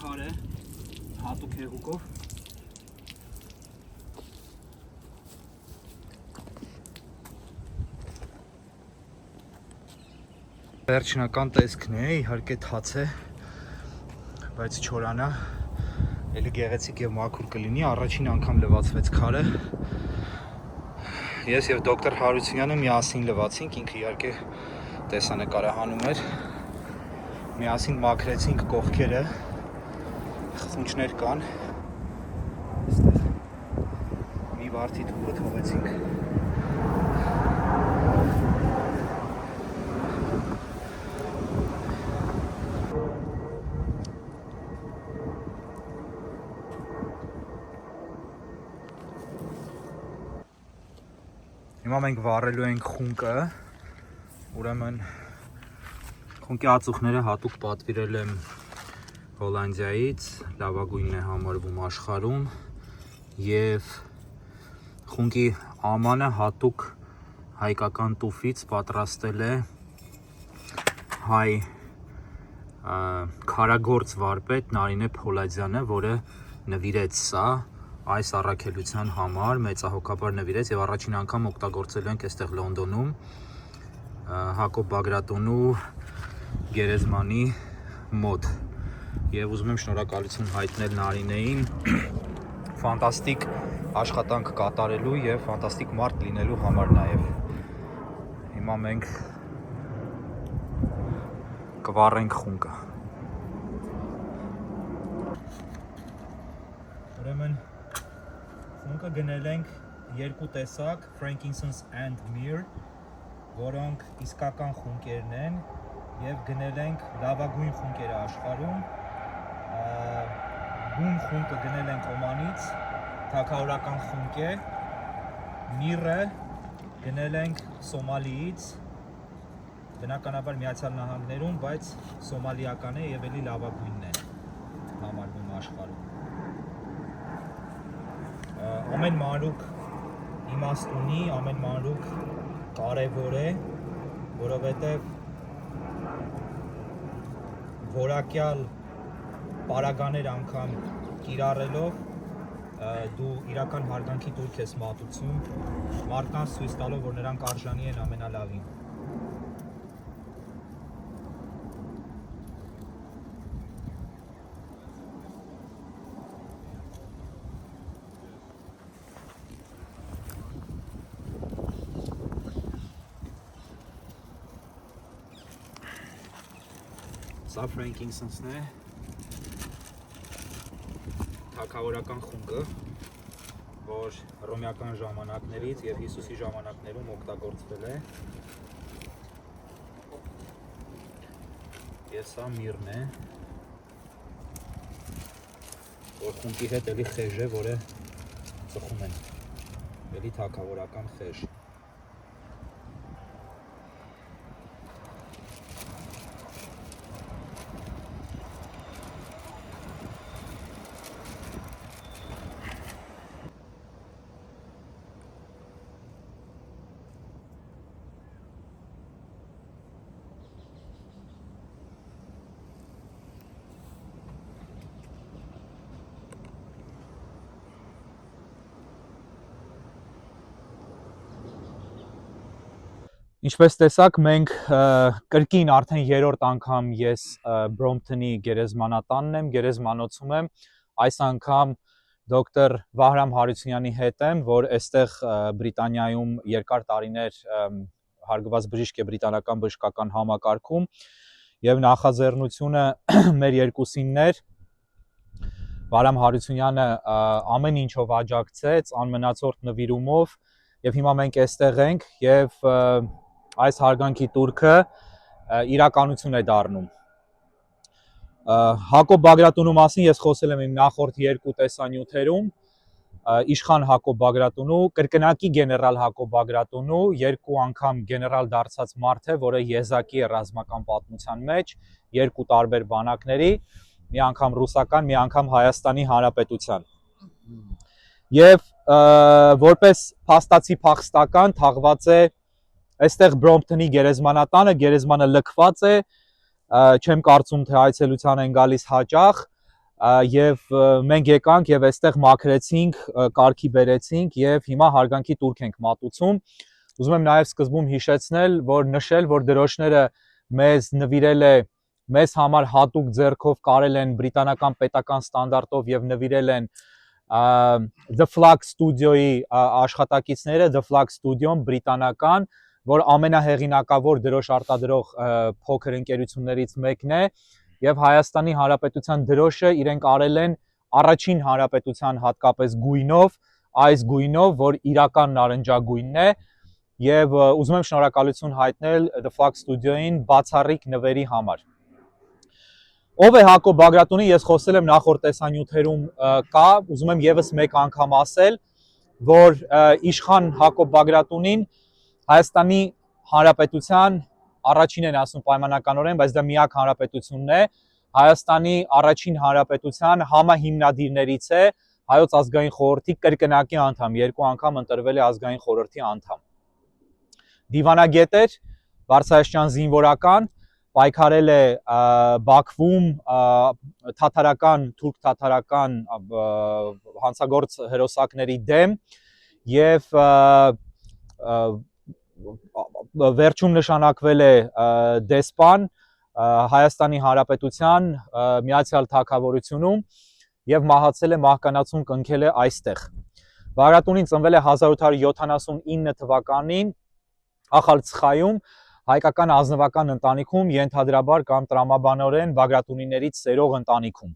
քար է հատուկ հեղուկով։ Վերջնական տեսքն է, իհարկե թաց է, բայց չորանա, էլի գեղեցիկ եւ մաքուր կլինի, առաջին անգամ լվացվեց քարը։ Ես եւ դոկտոր Հարությունյանը միասին լվացինք, ինքը իհարկե տեսանկարահանում էր։ Միասին մաքրեցինք կողքերը, խխունջներ կան, այստեղ մի վարդի թուղը թողեցինք։ Հիմա մենք վառելու ենք խունկը, ուրեմն խունկի ածուխները հատուկ պատվիրել եմ Հոլանդիայից, լավագույնն է համարվում աշխարհում, եւ խունկի ամանը հատուկ հայկական տուֆից պատրաստել է հայ քարագործ վարպետ Նարինե Փոլադյանը, որը նվիրեց սա այս առաքելության համար, մեծահոգաբար նվիրեց եւ առաջին անգամ օգտագործել ենք այստեղ Լոնդոնում Հակոբ Բագրատունու գերեզմանի մոտ եւ ուզում եմ շնորհակալություն հայտնել Նարինեին ֆանտաստիկ աշխատանք կատարելու եւ ֆանտաստիկ մարդ լինելու համար նաեւ։ Հիմա մենք կվառենք խունկը։ Ուրեմն խունկը գնել ենք երկու տեսակ frankincense and myrrh, որոնք իսկական խունկերն են եւ գնել ենք լավագույն խունկերը աշխարհում։ Բուն խունկը գնել ենք Օմանից, թագավորական խունկ է, միրը գնել ենք Սոմալիից, բնականաբար Միացյալ Նահանգներում, բայց սոմալիական է եւ էլի լավագույնն է համարվում աշխարհում։ Ամեն մանրուք իմաստ ունի, ամեն մանրուք կարևոր է, որովհետև որակյալ պարագաներ անգամ կիրառելով դու իրական հարգանքի տուրք ես մատուցում, մարդկանց ցույց տալով, որ նրանք արժանի են ամենալավին։ Սա frankincense-ն է, թագավորական խունկը, որ հռոմեական ժամանակներից եւ Հիսուսի ժամանակներում օգտագործվել է։ Եվ սա միրն է, որ խունկի հետ էլի խեժ է, որը ծխում են, էլի թագավորական խեժ։ Ինչպես տեսակ, մենք կրկին արդեն երրորդ անգամ ես Բրոմփթոնի գերեզմանատանն եմ, գերեզմանոցում եմ, այս անգամ դոկտոր Վահրամ Հարությունյանի հետ եմ, որ այստեղ Բրիտանիայում երկար տարիներ հարգված բժիշկ է բրիտանական բժշկական համակարգում եւ նախաձեռնությունը մեր երկուսինն էր։ Վահրամ Հարությունյանը ամեն ինչով աջակցեց, անմնացորդ նվիրումով եւ հիմա մենք այստեղ ենք եւ այս հարգանքի տուրքը իրականություն է դառնում։ Հակոբ Բագրատունու մասին ես խոսել եմ իմ նախորդ երկու տեսանյութերում, իշխան Հակոբ Բագրատունու, կրկնակի գեներալ Հակոբ Բագրատունու, երկու անգամ գեներալ դարձած մարդ է, որը եզակի է ռազմական պատմության մեջ, երկու տարբեր բանակների, մի անգամ ռուսական, մի անգամ Հայաստանի Հանրապետության։ Եվ որպես փաստացի փախստական թաղված է այստեղ Բրոմփթոնի գերեզմանատանը, գերեզմանը լքված է, չեմ կարծում թե այցելության են գալիս հաճախ, եւ մենք եկանք եւ այստեղ մաքրեցինք, կարգի բերեցինք եւ հիմա հարգանքի տուրք ենք մատուցում։ Ուզում եմ նաեւ սկզբում հիշեցնել, նշել, որ դրոշները մեզ նվիրել է մեզ համար հատուկ ձեռքով կարել են բրիտանական պետական ստանդարտով եւ նվիրել են The Flag Studio-ի աշխատակիցները, The Flag Studio-ն բրիտանական, որ ամենահեղինակավոր դրոշ արտադրող փոքր ընկերություններից մեկն է եւ Հայաստանի Հանրապետության դրոշը իրենք արել են առաջին հանրապետության հատկապես գույնով, այս գույնով, որ իրական նարնջագույնն է եւ ուզում եմ շնորհակալություն հայտնել The Flag Studio-ին բացառիկ նվերի համար։ Ով է Հակոբ Բագրատունին, ես խոսել եմ նախորդ տեսանյութերում կա, ուզում եմ եւս մեկ անգամ ասել, որ իշխան Հակոբ Բագրատունին Հայաստանի Հանրապետության առաջին են ասում պայմանականորեն, բայց դա միակ հանրապետությունն է, Հայաստանի առաջին հանրապետության համահիմնադիրներից է, Հայոց ազգային խորհրդի կրկնակի անդամ, 2 անգամ ընտրվել է ազգային խորհրդի անդամ։ Դիվանագետ էր, բարձրաստիճան զինվորական, պայքարել է Բաքվում թուրք-թաթարական հանցագործ հերոսակների դեմ եւ վերջում նշանակվել է դեսպան Հայաստանի Հանրապետության Միացյալ Թագավորությունում եւ մահացել է, մահկանացուն կնքել է այստեղ։ Բագրատունին ծնվել է 1879 թվականին Ախալցխայում հայկական ազնվական ընտանիքում, ենթադրաբար կամ տրամաբանորեն Բագրատունիներից սերող ընտանիքում։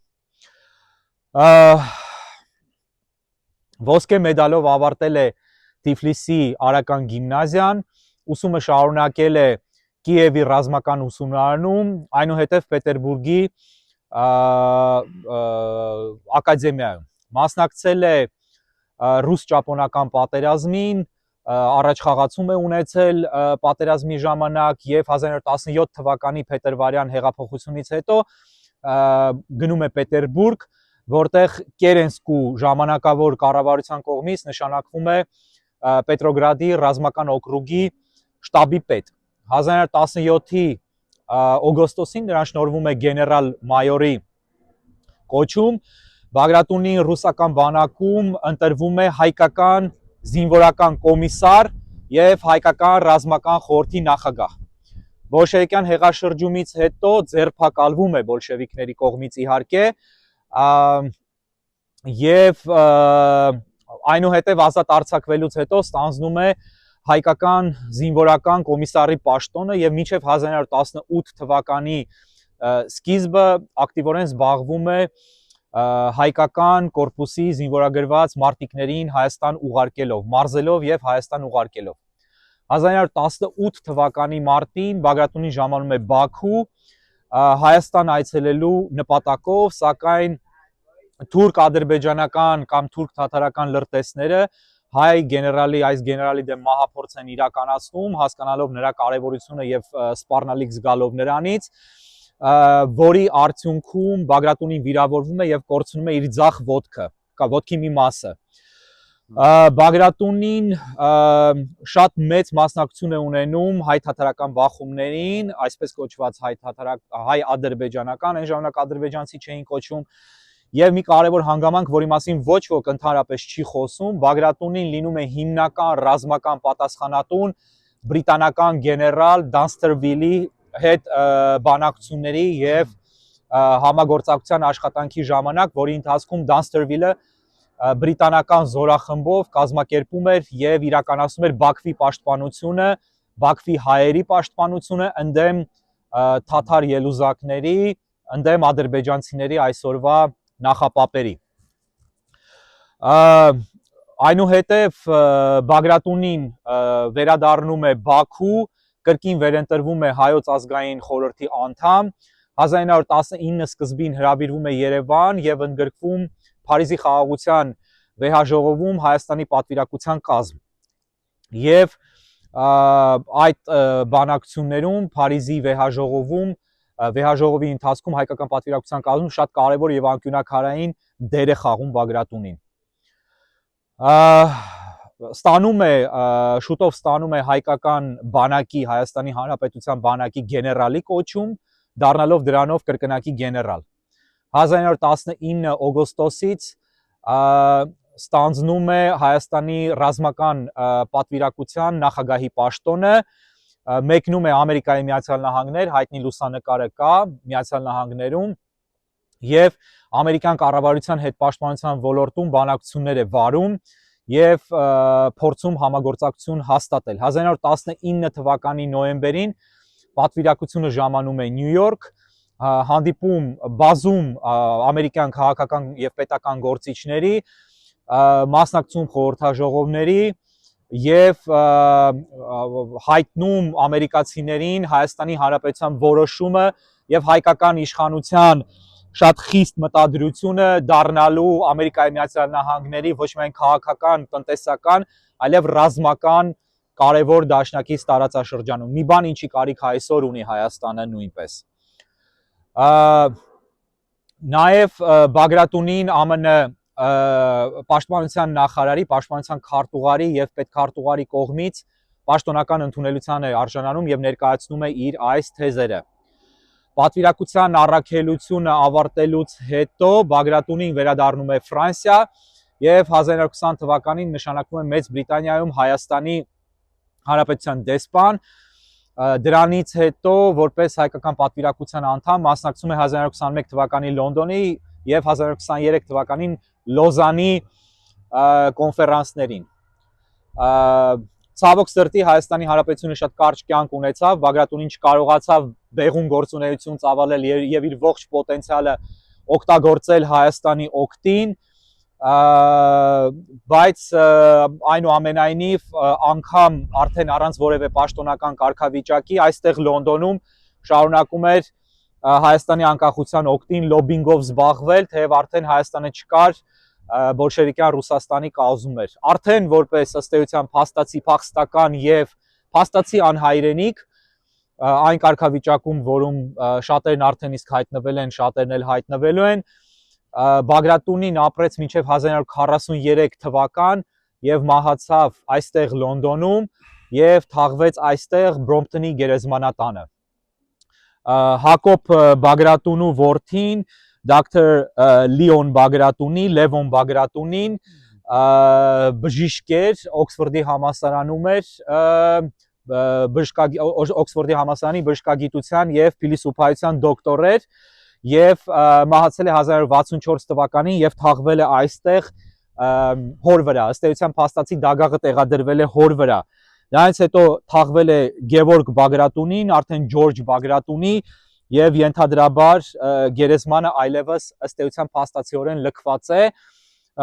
Ոսկե մեդալով ավարտել է Թիֆլիսի Արական գիմնազիան, ուսումը շարունակել է Կիևի ռազմական ուսումնարանում, այնուհետև Պետերբուրգի ակադեմիայում։ Մասնակցել է ռուս-ճապոնական պատերազմին, առաջխաղացում է ունեցել պատերազմի ժամանակ եւ 1917 թվականի փետրվարյան հեղափոխությունից հետո գնում է Պետերբուրգ, որտեղ Կերենսկու ժամանակավոր կառավարության կողմից նշանակվում է Պետրոգրադի ռազմական օկրուգի շտաբի պետ։ 1917-ի օգոստոսին նրան շնորհվում է գեներալ-մայորի կոչում, Բագրատունին ռուսական բանակում ընտրվում է հայկական զինվորական կոմիսար եւ հայկական ռազմական խորհրդի նախագահ։ Բոլշևիկյան հեղաշրջումից հետո ձերբակալվում է բոլշևիկների կողմից իհարկե եւ այնուհետև ազատ արձակվելուց հետո ստանձնում է հայկական զինվորական կոմիսարի պաշտոնը եւ մինչեւ 1918 թվականի սկիզբը ակտիվորեն զբաղվում է հայկական կորպուսի զինվորագրված մարտիկներին Հայաստան ուղարկելով, մարզելով եւ Հայաստան ուղարկելով։ 1918 թվականի մարտին Բագրատունին ժամանում է Բաքու Հայաստան այցելելու նպատակով, սակայն թուրք-ադրբեջանական կամ թուրք-թաթարական լրտեսները այս գեներալի դեմ մահափորձ են իրականացնում, հասկանալով նրա կարևորությունը եւ սպառնալիք զգալով նրանից, որի արդյունքում Բագրատունին վիրավորվում է եւ կորցնում է իր ձախ ոտքը, ոտքի մի մասը։ Բագրատունին շատ մեծ մասնակցություն է ունենում հայ-թաթարական բախումներին, այսպես կոչված հայ-ադրբեջանական, այն ժամանակ ադրբեջանցի չէին կոչում, եւ մի կարևոր հանգամանք, որի մասին ոչ ոք ընդհանրապես չի խոսում, Բագրատունին լինում է հիմնական ռազմական պատասխանատուն բրիտանական գեներալ Դանստերվիլի հետ բանակցությունների եւ համագործակցության աշխատանքի ժամանակ, որի ընթացքում Դանստերվիլը բրիտանական զորախմբով կազմակերպում էր եւ իրականացնում էր Բաքվի պաշտպանությունը, Բաքվի հայերի պաշտպանությունը ընդդեմ թաթար ելուզակների, ընդդեմ ադրբեջանցիների այսօրվա նախապապերի։ Այնուհետև Բագրատունին վերադառնում է Բաքու, կրկին վերընտրվում է Հայոց ազգային խորհրդի անդամ, 1919 սկզբին հրավիրվում է Երևան եւ ընդգրկվում Փարիզի խաղաղության վեհաժողովում Հայաստանի պատվիրակության կազմ։ Եվ այդ բանակցություններում Փարիզի վեհաժողովի ընթացքում հայկական պատվիրակության կազմում շատ կարևոր եւ անկյունաքարային դեր է խաղում Բագրատունին։ Շուտով ստանում է հայկական բանակի, Հայաստանի Հանրապետության բանակի գեներալի կոչում, դառնալով դրանով կրկնակի գեներալ։ 1919 օգոստոսից ստանձնում է Հայաստանի ռազմական պատվիրակության նախագահի պաշտոնը, մեկնում է Ամերիկայի Միացյալ Նահանգներ, հայտնի լուսանկարը կա Միացյալ Նահանգներում, եւ ամերիկյան կառավարության հետ պաշտպանության ոլորտում բանակցություններ է վարում եւ փորձում համագործակցություն հաստատել։ 1919 թվականի նոյեմբերին պատվիրակությունը ժամանում է Նյու Յորք, հանդիպում բազում ամերիկյան քաղաքական եւ պետական գործիչների, մասնակցում խորհրդաժողովների եւ հայտնում ամերիկացիներին Հայաստանի Հանրապետության որոշումը եւ հայկական իշխանության շատ խիստ մտադրությունը դառնալու Ամերիկայի Միացյալ Նահանգների ոչ միայն քաղաքական, տնտեսական, այլև ռազմական կարևոր դաշնակից տարածաշրջանում։ Մի բան, ինչի կարիք այսօր ունի Հայաստանը նույնպես։ Նաև Բագրատունին ԱՄՆ պաշտպանության նախարարի, պաշտպանության քարտուղարի եւ պետքարտուղարի կողմից պաշտոնական ընդունելության է արժանանում եւ ներկայացնում է իր այս թեզերը։ Պատվիրակության առաքելությունը ավարտելուց հետո Բագրատունին վերադառնում է Ֆրանսիա եւ 1920 թվականին նշանակվում է Մեծ Բրիտանիայում Հայաստանի Հանրապետության դեսպան։ Դրանից հետո որպես հայկական պատվիրակության անդամ մասնակցում է 1921 թվականի Լոնդոնի եւ 1923 թվականին Լոզանի կոնֆերանսներին։ Ցավոք սրտի Հայաստանի Հանրապետությունը շատ կարճ կյանք ունեցավ, Բագրատունին չկարողացավ բեղուն գործունեություն ծավալել եւ իր ողջ պոտենցիալը օգտագործել Հայաստանի օգտին, բայց այնուամենայնիվ անգամ արդեն առանց որևէ պաշտոնական կարգավիճակի այստեղ Լոնդոնում շարունակում էր Հայաստանի անկախության օգտին լոբինգով զբաղվել, թեև արդեն Հայաստանը չկար, բոլշևիկյան Ռուսաստանի կազում էր։ Արդեն որպես ըստ էության փաստացի փախստական եւ փաստացի անհայրենիք այն կարգավիճակում, որում շատերն արդեն իսկ հայտնվել են, շատերն էլ հայտնվելու են, Բագրատունին ապրեց մինչև 1943 թվական եւ մահացավ այստեղ Լոնդոնում եւ թաղվեց այստեղ Բրոմպտոնի գերեզմանատանը։ Հակոբ Բագրատունու որդին Դոկտոր Լեոն Բագրատունի, Լևոն Բագրատունին բժիշկ էր, Օքսֆորդի համալսարանում էր, Օքսֆորդի համալսարանի բժշկագիտության եւ փիլիսոփայության դոկտոր էր եւ մահացել է 1964 թվականին եւ թաղվել է այստեղ հոր վրա, ըստ էության փաստացի դագաղը տեղադրվել է հոր վրա։ Դրանից հետո թաղվել է Գևորգ Բագրատունին, արդեն Ջորջ Բագրատունի եւ ենթադրաբար գերեզմանը այլևս ըստ էության փաստացիորեն լքված է։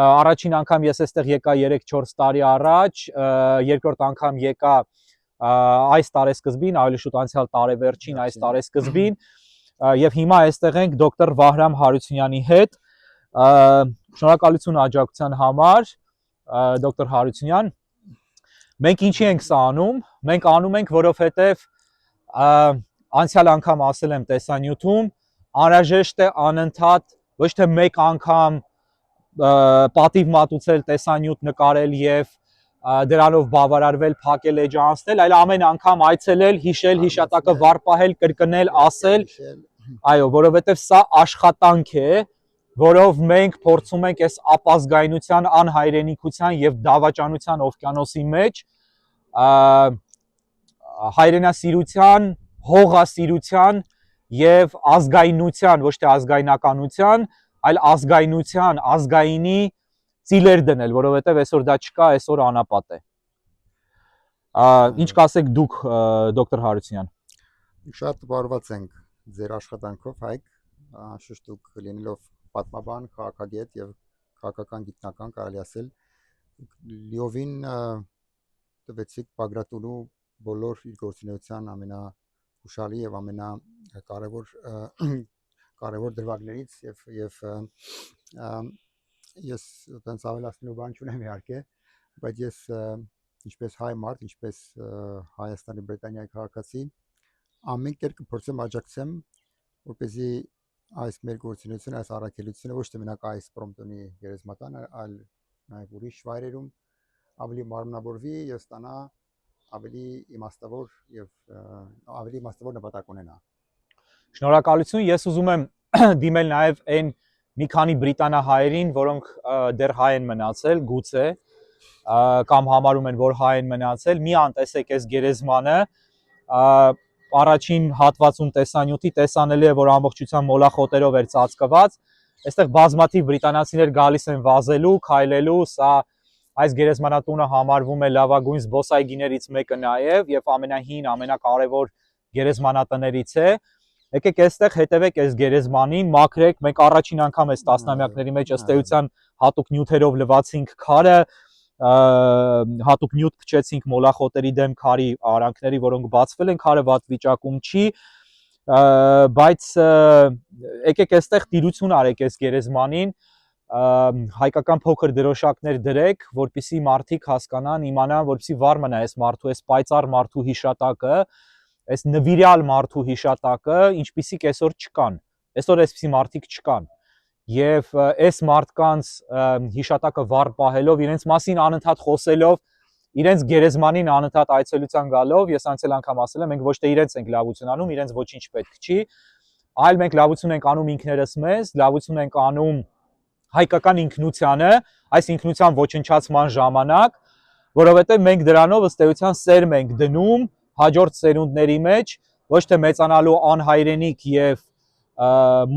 Առաջին անգամ ես այստեղ եկա 3-4 տարի առաջ, երկրորդ անգամ եկա այս տարեսկզբին, ավելի շուտ անցյալ տարեվերջին այս տարեսկզբին եւ հիմա այստեղ ենք դոկտոր Վահրամ Հարությունյանի հետ։ Շնորհակալություն աջակցության համար, դոկտոր Հարությունյան։ Մենք ինչի ենք սա անում։ Մենք անում ենք, որովհետեւ անցյալ անգամ ասել եմ տեսանյութում, անհրաժեշտ է անընդհատ ոչ թե մեկ անգամ պատիվ մատուցել տեսանյութ նկարել եւ դրանով բավարարվել, փակել էջը անցնել, այլ ամեն անգամ այցելել, հիշել, հիշատակը վառ պահել, կրկնել, ասել, այո, որովհետեւ սա աշխատանք է, որով մենք փորձում ենք այս ապազգայնության, անհայրենիքության եւ դավաճանության օվկիանոսի մեջ հայրենասիրության, հողասիրության եւ ազգայնության, ոչ թե ազգայնականության, այլ ազգայնության, ազգայինի ծիլեր դնել, որովհետեւ այսօր դա չկա, այսօր անապատ է։ Ինչ կասեք դուք, դոկտոր Հարությունյան։ Շատ բարված ենք ձեր աշխատանքով, Հայկ, անշուշտ դուք լինելով պատմաբան, քաղաքագետ եւ քաղաքական գիտնական, կարելի ասել, լիովին տվեցիք Բագրատունու բոլոր իր գործունեության ամենահուշալի եւ ամենակարևոր դրվագներից եւ ես այդպես ավելացնելու բան չունեմ իհարկե, բայց ես ինչպես հայ մարդ, ինչպես Հայաստանի Բրիտանիայի քաղաքացի ամեն կերպ կփորձեմ աջակցեմ, որպեսզի այս մեր գործունեությունը, այս առաքելությունը ոչ թե մենակ այս Բրոմպտոնի գերեզմատանը, այլ նաեւ ուրիշ վայրերում ավելի մարմնավորվի եւ ստանա ավելի իմաստավոր նպատակ ունենա։ Շնորհակալություն, ես ուզում եմ դիմել նաև այն մի քանի բրիտանահայերին, որոնք դեռ հայ են մնացել, գուցե կամ համարում են, որ հայ են մնացել, մի անտեսեք այս գերեզմանը, առաջին հատվածում տեսանյութի տեսանելի է, որ ամբողջությամբ մոլախոտերով էր ծածկված, այստեղ բազմաթիվ բրիտանացիներ գալիս են վազելու, քայլելու, սա այս գերեզմանատունը համարվում է լավագույն զբոսայգիներից մեկը նաև եւ ամենահին, ամենակարևոր գերեզմանատներից է։ Եկեք այստեղ հետևեք այս գերեզմանին, մաքրեք, մենք առաջին անգամ այս տասնամյակների մեջ ըստ էության հատուկ նյութերով լվացինք քարը, հատուկ նյութ փչեցինք մոլախոտերի դեմ քարի արանքների, որոնք բացվել են, քարը վատ վիճակում չի, բայց եկեք այստեղ տիրություն արեք այս գերեզմանին, հայկական փոքր դրոշակներ դրեք, որպեսզի մարդիկ հասկանան, իմանան, որպեսզի վառ մնա այս մարդու, այս պայծառ մարդու հիշատակը, այս նվիրյալ մարդու հիշատակը, ինչպիսիք այսօր չկան։ Այսօր այսպիսի մարդիկ չկան։ Եվ այս մարդկանց հիշատակը վառ պահելով, իրենց մասին անընդհատ խոսելով, իրենց գերեզմանին անընդհատ այցելության գալով, ես անցել անգամ ասել եմ, մենք ոչ թե իրենց ենք լավություն անում, իրենց ոչինչ պետք չի, այլ մենք լավություն ենք անում ինքներս մեզ, լավություն ենք անում հայկական ինքնությանը, այս ինքնության ոչնչացման ժամանակ, որովհետև մենք դրանով ըստ էության սերմ ենք դնում հաջորդ սերունդների մեջ, ոչ թե մեծանալու անհայրենիք եւ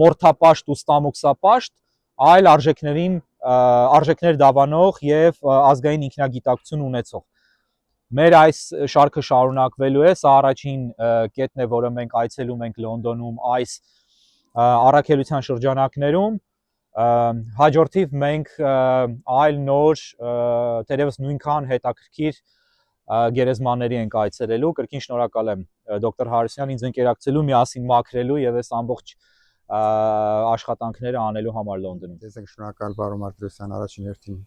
մորթապաշտ ու ստամոքսապաշտ, այլ արժեքներ դավանող եւ ազգային ինքնագիտակցություն ունեցող։ Մեր այս շարքը շարունակվելու է, սա առաջին կետն է, որը մենք այցելում ենք Լոնդոնում այս առաքելության շրջանակներում, հաջորդիվ մենք այլ նոր, թերևս նույնքան հետաքրքիր գերեզմանների ենք այցելելու, կրկին շնորհակալ եմ դոկտոր Հարությունյան ինձ ընկերակցելու, միասին մաքրելու եւ այս ամբողջ աշխատանքները անելու համար Լոնդոնում։ Ես եմ շնորհակալ պարոն Մարտիրոսյան առաջին հերթին